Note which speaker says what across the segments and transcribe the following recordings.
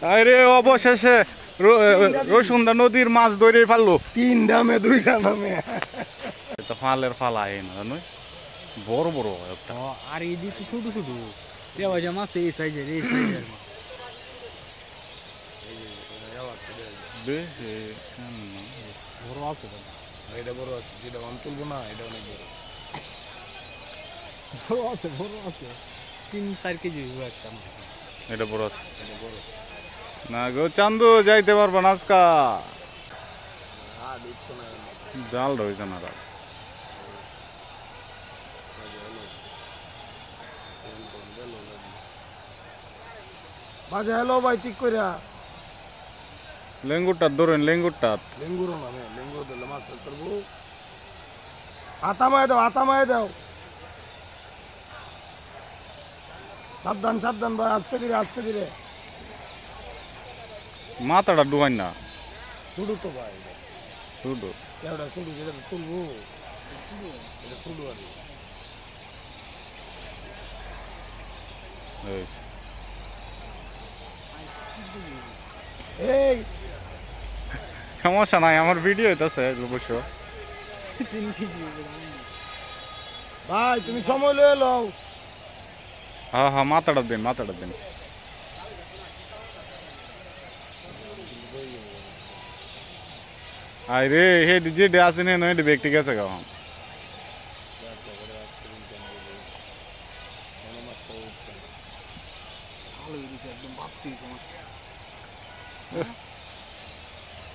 Speaker 1: আরে অবশেষে রসুনদা নদীর মাছ ধরে ফেললো
Speaker 2: 3 দামে 2টা দামে
Speaker 1: তো ফালের ফাল আয় না জানো বড় বড় একটা
Speaker 3: আর এই দিকে ছোট ছোট পেঁয়াজা মাছ এই সাইজের
Speaker 1: বেশ
Speaker 3: বড় আছে
Speaker 2: এটা বড় আছে যেটা আমি তুলবো না এটা অনেক বড়
Speaker 3: বড় আছে 3-4 কেজি হবে একটা মাছ
Speaker 1: এটা বড় আছে না গো চান্দু যাইতে পারবো না আজকা জাল রয়েছে না
Speaker 2: বাজে হ্যালো ভাই ঠিক কইরা
Speaker 1: লেঙ্গুরটা ধরেন লেঙ্গুরটা
Speaker 2: লেঙ্গুরো না লেঙ্গুরো দিলে মাছ ধরবো হাতা মায় দাও সাবধান সাবধান ভাই আস্তে ধীরে
Speaker 1: মাথাটা ডুবাই না
Speaker 2: শুধু তো ভাই
Speaker 1: শুধু
Speaker 2: কেউটা শুধু যেটা তুলবো এটা শুধু আর এই
Speaker 1: সমস্যা নাই আমার ভিডিও হইতাছে অবশ্য
Speaker 2: ভাই তুমি সময় লয়ে লও
Speaker 1: হ্যাঁ হ্যাঁ মাথাটা দিন আরে হে যে আছে না নয় ব্যক্তি গেছে গা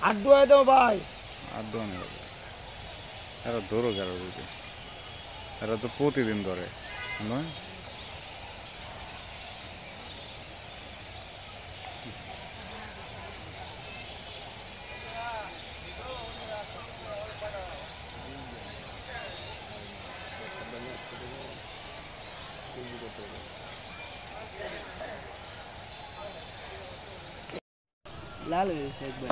Speaker 2: আড্ডু আয় দাও ভাই
Speaker 1: আর দোয়া নেই এরা ধরো গেল এরা তো প্রতিদিন ধরে নয়
Speaker 3: লাল হয়েছে একবার